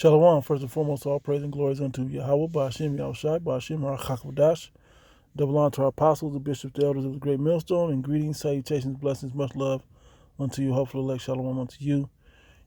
Shalom, first and foremost, all praise and glory is unto Yahweh, Ba'ashem, Yahushai, Ba'ashem, Harakakadash. Double honor to our apostles, the bishops, the elders of the great millstone, and greetings, salutations, blessings, much love unto you, hopefully elect, shalom unto you.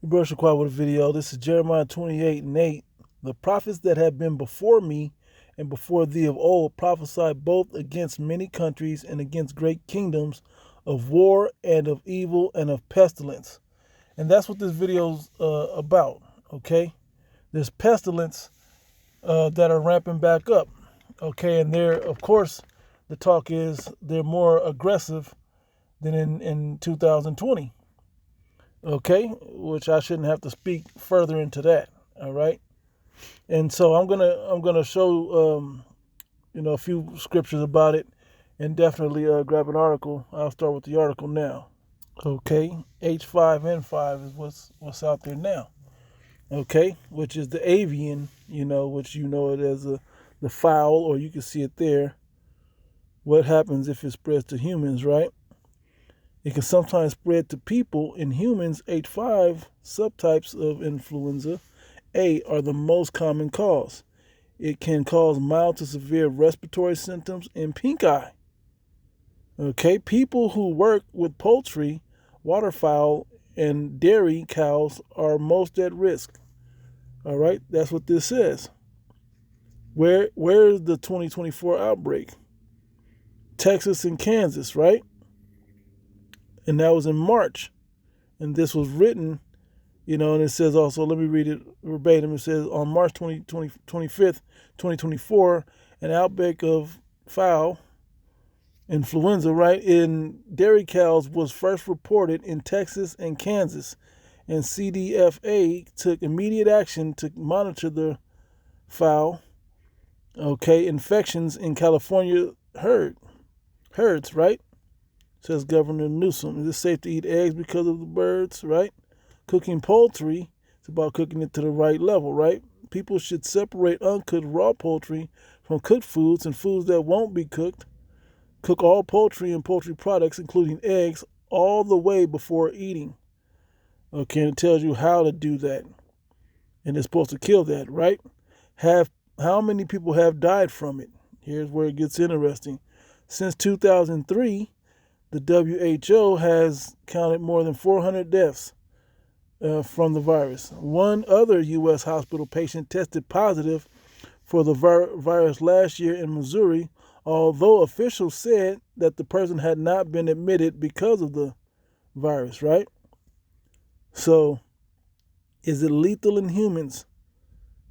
Your brother Shaquai with a video. This is Jeremiah 28:8. The prophets that have been before me and before thee of old prophesied both against many countries and against great kingdoms of war and of evil and of pestilence. And that's what this video's about, okay? There's pestilence that are ramping back up. Okay, and they're, of course, the talk is they're more aggressive than in 2020. Okay, which I shouldn't have to speak further into that. All right, and so I'm gonna show a few scriptures about it, and definitely grab an article. I'll start with the article now. Okay, H5N5 is what's out there now. Okay, which is the avian, which it as the fowl, or you can see it there. What happens if it spreads to humans, right? It can sometimes spread to people. In humans, H5 subtypes of influenza A are the most common cause. It can cause mild to severe respiratory symptoms and pink eye. Okay, people who work with poultry, waterfowl, and dairy cows are most at risk. All right, that's what this says. Where is the 2024 outbreak? Texas and Kansas, right? And that was in March. And this was written, and it says also, let me read it verbatim. It says on March 25th, 2024, an outbreak of fowl influenza, right, in dairy cows was first reported in Texas and Kansas. And CDFA took immediate action to monitor the fowl, infections in California herds, right? Says Governor Newsom. Is it safe to eat eggs because of the birds, right? Cooking poultry, it's about cooking it to the right level, right? People should separate uncooked raw poultry from cooked foods and foods that won't be cooked. Cook all poultry and poultry products, including eggs, all the way before eating. Okay, and it tells you how to do that. And it's supposed to kill that, right? How many people have died from it? Here's where it gets interesting. Since 2003, the WHO has counted more than 400 deaths from the virus. One other U.S. hospital patient tested positive for the virus last year in Missouri, although officials said that the person had not been admitted because of the virus, right? So, is it lethal in humans?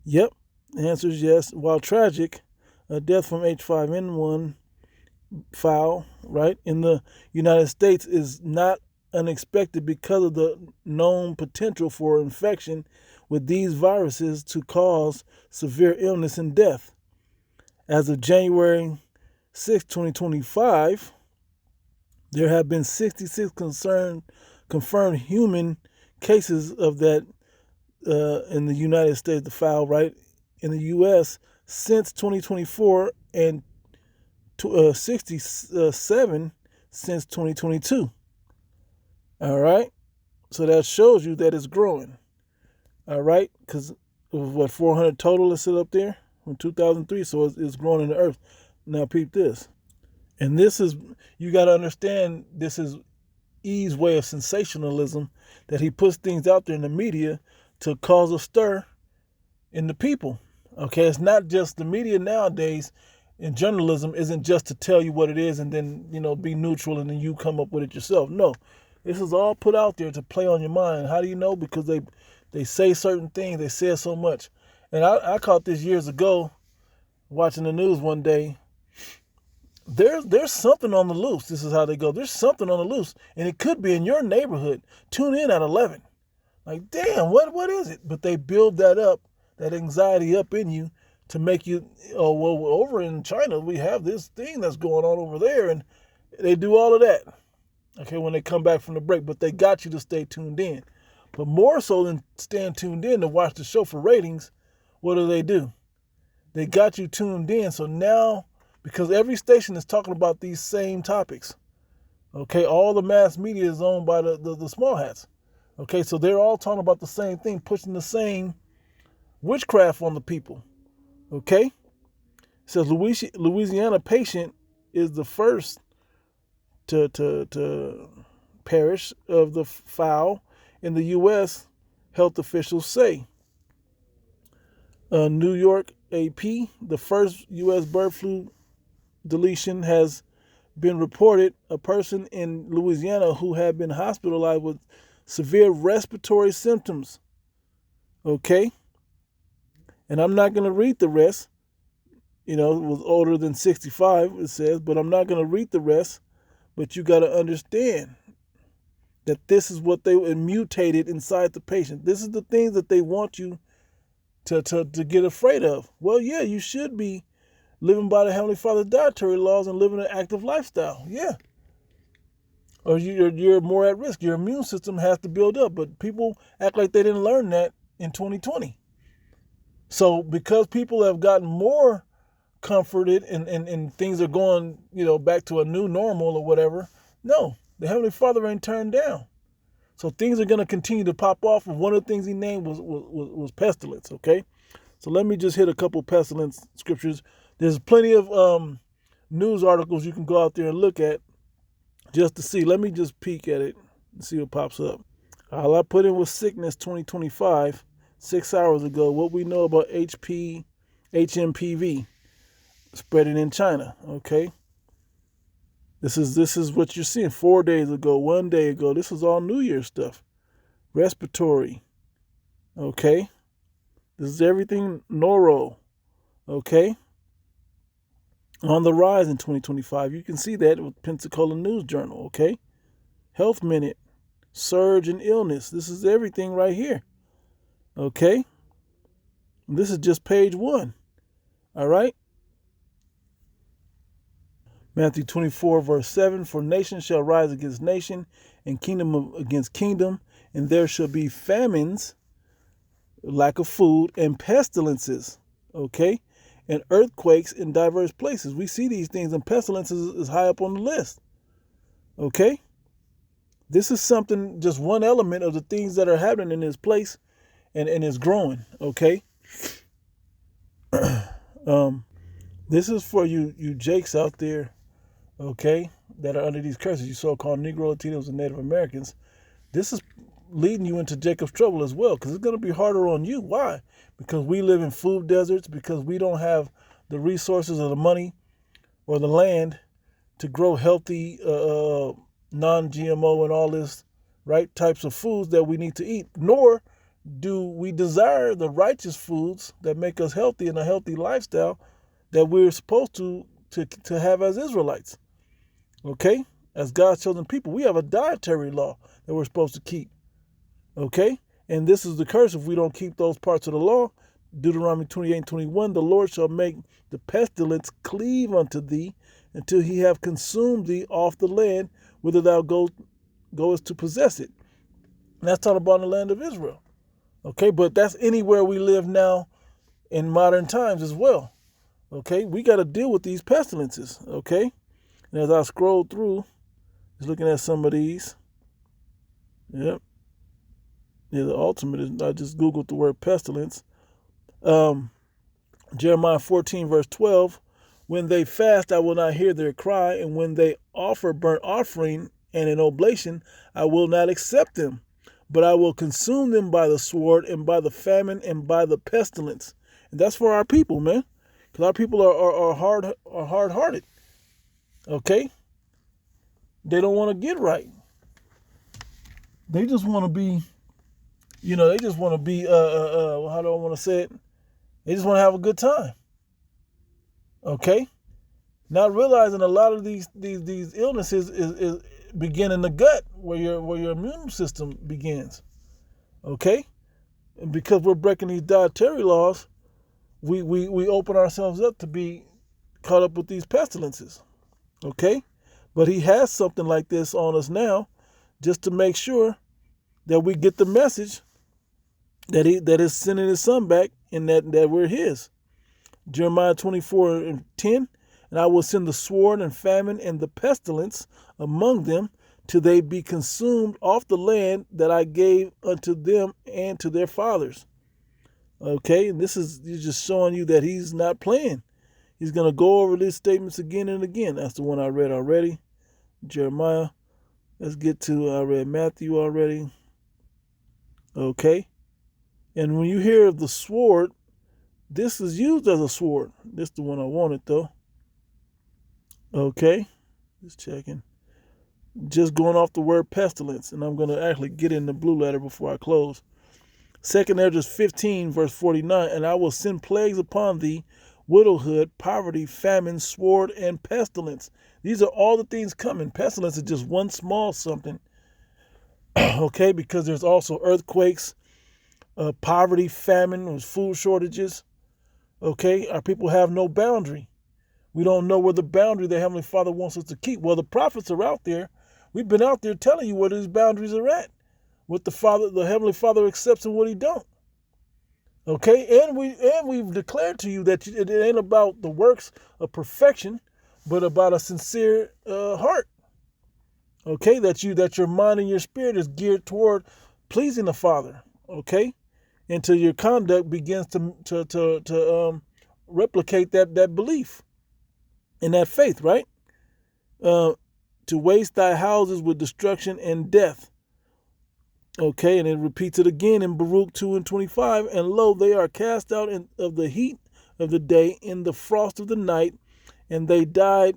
Yep, the answer is yes. While tragic, a death from H5N1 fowl, right, in the United States is not unexpected because of the known potential for infection with these viruses to cause severe illness and death. As of January 6, 2025, there have been 66 confirmed human cases of that in the United States, the fowl, right, in the U.S. since 2024, and 67 since 2022. All right, so that shows you that it's growing. All right, because what 400 total is set up there from 2003, so it's growing in the earth. Now peep this, and this is, you got to understand, this is E's way of sensationalism, that he puts things out there in the media to cause a stir in the people. Okay, it's not just the media nowadays, and journalism isn't just to tell you what it is and then, be neutral and then you come up with it yourself. No, this is all put out there to play on your mind. How do you know? Because they say certain things, they say so much. And I caught this years ago watching the news one day. There's something on the loose. This is how they go. There's something on the loose, and it could be in your neighborhood. Tune in at 11. Like, damn, what is it? But they build that anxiety up in you to make you, oh, well, over in China, we have this thing that's going on over there, and they do all of that, okay, when they come back from the break. But they got you to stay tuned in. But more so than staying tuned in to watch the show for ratings, what do? They got you tuned in, so now, because every station is talking about these same topics. Okay, all the mass media is owned by the small hats. Okay, so they're all talking about the same thing, pushing the same witchcraft on the people. Okay? It says Louisiana patient is the first to perish of the fowl in the U.S., health officials say. New York AP, the first U.S. bird flu deletion has been reported. A person in Louisiana who had been hospitalized with severe respiratory symptoms. Okay? And I'm not going to read the rest. It was older than 65, it says, but I'm not going to read the rest. But you got to understand that this is what they mutated inside the patient. This is the things that they want you to get afraid of. Well, yeah, you should be living by the Heavenly Father's dietary laws and living an active lifestyle. Yeah. Or you're more at risk. Your immune system has to build up. But people act like they didn't learn that in 2020. So because people have gotten more comforted and things are going, back to a new normal or whatever, no, the Heavenly Father ain't turned down. So things are going to continue to pop off. And one of the things he named was pestilence, okay? So let me just hit a couple pestilence scriptures. There's plenty of news articles you can go out there and look at just to see. Let me just peek at it and see what pops up. All I put in was sickness 2025, 6 hours ago. What we know about HMPV spreading in China, okay? This is what you're seeing 4 days ago, 1 day ago. This is all New Year's stuff. Respiratory, okay? This is everything noro, okay? On the rise in 2025. You can see that with Pensacola News Journal, okay? Health Minute, surge in illness. This is everything right here, okay? This is just page 1, all right? Matthew 24, verse 7, for nation shall rise against nation, and kingdom against kingdom, and there shall be famines, lack of food, and pestilences, okay? And earthquakes in diverse places. We see these things, and pestilences is high up on the list, okay? This is something, just one element of the things that are happening in this place, and it's growing, okay? This is for you Jakes out there, okay, that are under these curses, you so-called Negro, Latinos, and Native Americans. This is leading you into Jacob's trouble as well, because it's going to be harder on you. Why? Because we live in food deserts, because we don't have the resources or the money or the land to grow healthy, non-GMO and all this, right, types of foods that we need to eat, nor do we desire the righteous foods that make us healthy and a healthy lifestyle that we're supposed to have as Israelites. Okay? As God's chosen people, we have a dietary law that we're supposed to keep. Okay? And this is the curse if we don't keep those parts of the law. Deuteronomy 28:21, the Lord shall make the pestilence cleave unto thee until he have consumed thee off the land whither thou goest to possess it. And that's talking about the land of Israel. Okay? But that's anywhere we live now in modern times as well. Okay? We got to deal with these pestilences. Okay? And as I scroll through, just looking at some of these. Yep. Yeah, the ultimate is, I just Googled the word pestilence. Jeremiah 14, verse 12. When they fast, I will not hear their cry. And when they offer burnt offering and an oblation, I will not accept them. But I will consume them by the sword and by the famine and by the pestilence. And that's for our people, man. Because our people are hard-hearted. Okay? They don't want to get right. They just want to be, they just want to be, how do I want to say it? They just want to have a good time. Okay? Not realizing a lot of these illnesses is begin in the gut where your immune system begins. Okay? And because we're breaking these dietary laws, we open ourselves up to be caught up with these pestilences. Okay? But he has something like this on us now just to make sure that we get the message that is sending his son back and that we're his. Jeremiah 24:10, and I will send the sword and famine and the pestilence among them till they be consumed off the land that I gave unto them and to their fathers. Okay, and this is he's just showing you that he's not playing. He's going to go over these statements again and again. That's the one I read already, Jeremiah. Let's get to, I read Matthew already. Okay, and when you hear of the sword, this is used as a sword. This is the one I wanted though. Okay, just checking. Just going off the word pestilence, and I'm going to actually get in the blue letter before I close. 2nd Ezra 15, verse 49, and I will send plagues upon thee, widowhood, poverty, famine, sword, and pestilence. These are all the things coming. Pestilence is just one small something, okay, because there's also earthquakes, poverty, famine, there's food shortages, okay. Our people have no boundary. We don't know where the boundary the Heavenly Father wants us to keep. Well, the prophets are out there. We've been out there telling you where these boundaries are at. What the Heavenly Father accepts and what He don't. Okay, and we've declared to you that it ain't about the works of perfection, but about a sincere heart. Okay, that your mind and your spirit is geared toward pleasing the Father. Okay, until your conduct begins to replicate that belief and that faith, right? To waste thy houses with destruction and death. Okay, and it repeats it again in Baruch 2 and 25. And lo, they are cast out of the heat of the day, in the frost of the night, and they died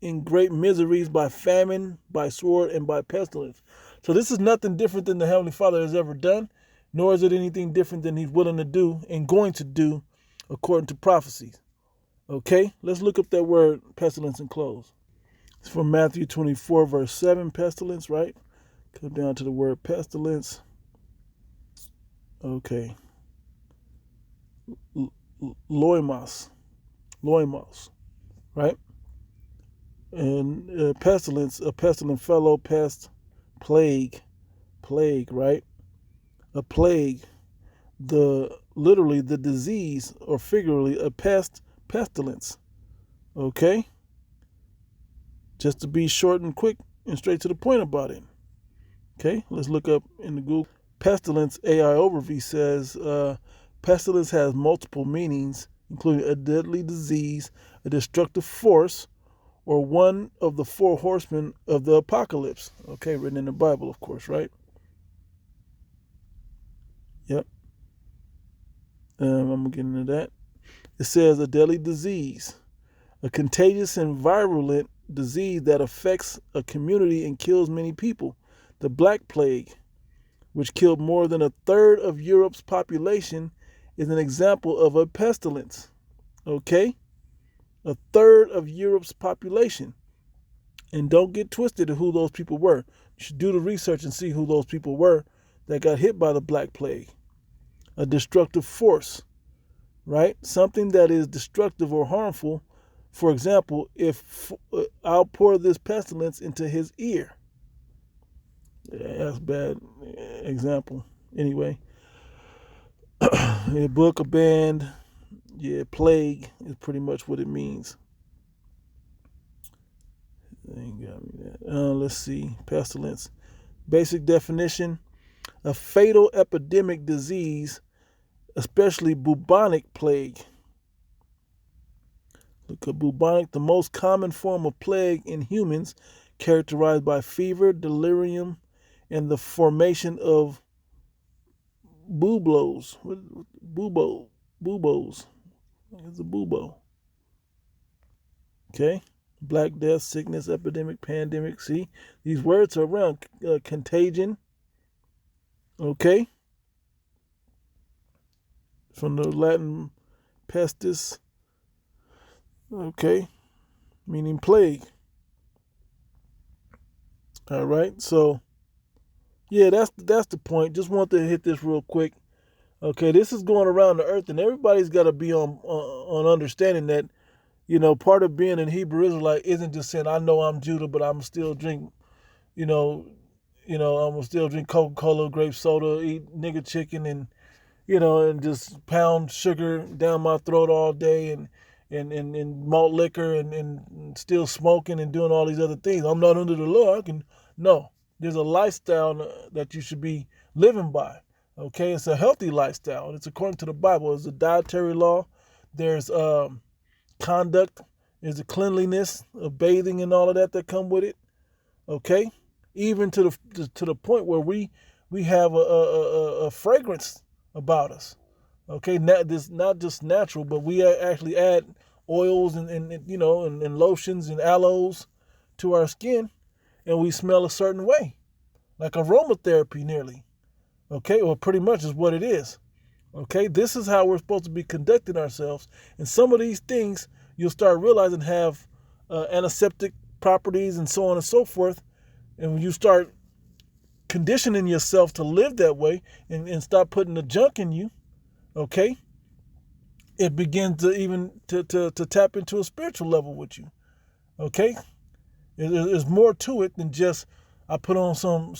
in great miseries by famine, by sword, and by pestilence. So this is nothing different than the Heavenly Father has ever done, nor is it anything different than He's willing to do and going to do according to prophecies. Okay, let's look up that word pestilence and close. It's from Matthew 24, verse 7, pestilence, right? Come down to the word pestilence. Okay. Loimos, right? And pestilence, a pestilent fellow, pest, plague, right? A plague, literally the disease, or figuratively a pestilence. Okay? Just to be short and quick and straight to the point about it. Okay, let's look up in the Google. Pestilence AI overview says pestilence has multiple meanings, including a deadly disease, a destructive force, or one of the 4 horsemen of the apocalypse. Okay, written in the Bible, of course, right? Yep. I'm going to get into that. It says a deadly disease, a contagious and virulent disease that affects a community and kills many people. The Black Plague, which killed more than a third of Europe's population, is an example of a pestilence. Okay? A third of Europe's population. And don't get twisted to who those people were. You should do the research and see who those people were that got hit by the Black Plague. A destructive force, right? Something that is destructive or harmful. For example, if I'll pour this pestilence into his ear. Yeah, that's a bad example. Anyway, a book, a band, yeah, plague is pretty much what it means. Ain't got me that. Let's see, pestilence. Basic definition: a fatal epidemic disease, especially bubonic plague. Look at bubonic, the most common form of plague in humans, characterized by fever, delirium, and the formation of buboes. Buboes. It's a bubo. Okay. Black death, sickness, epidemic, pandemic. See, these words are around. Contagion. Okay. From the Latin pestis. Okay. Meaning plague. All right. So, yeah, that's the point. Just wanted to hit this real quick. Okay, this is going around the earth, and everybody's got to be on understanding that, part of being an Hebrew Israelite isn't just saying, I know I'm Judah, but I'm still drink, I'm gonna still drink Coca-Cola, grape soda, eat nigger chicken, and and just pound sugar down my throat all day, and malt liquor, and still smoking and doing all these other things. I'm not under the law. No, there's a lifestyle that you should be living by. Okay, it's a healthy lifestyle, and it's according to the Bible. There's a dietary law. There's conduct. There's a cleanliness of bathing and all of that come with it. Okay, even to the point where we have a fragrance about us. Okay, this not just natural, but we actually add oils and lotions and aloes to our skin, and we smell a certain way, like aromatherapy, nearly. Okay, well, pretty much is what it is. Okay, this is how we're supposed to be conducting ourselves, and some of these things you'll start realizing have antiseptic properties and so on and so forth. And when you start conditioning yourself to live that way and stop putting the junk in you, okay, it begins to even to tap into a spiritual level with you. Okay, there's more to it than just I put on some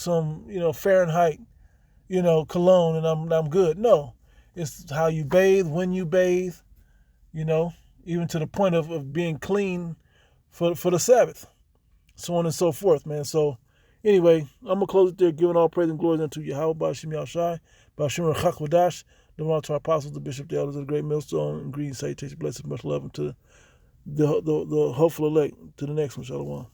Fahrenheit cologne and I'm good. No, it's how you bathe, when you bathe, you know, even to the point of being clean for the Sabbath, so on and so forth, man. So anyway, I'm gonna close it there, giving all praise and glory unto Yahweh, Bashim Yahushai, Bashim Chakwadash, the one to our apostles, the bishop, the elders of the great millstone, and greetings, salutations, blessings, much love, and to the hopeful elect. To the next one, Shalom.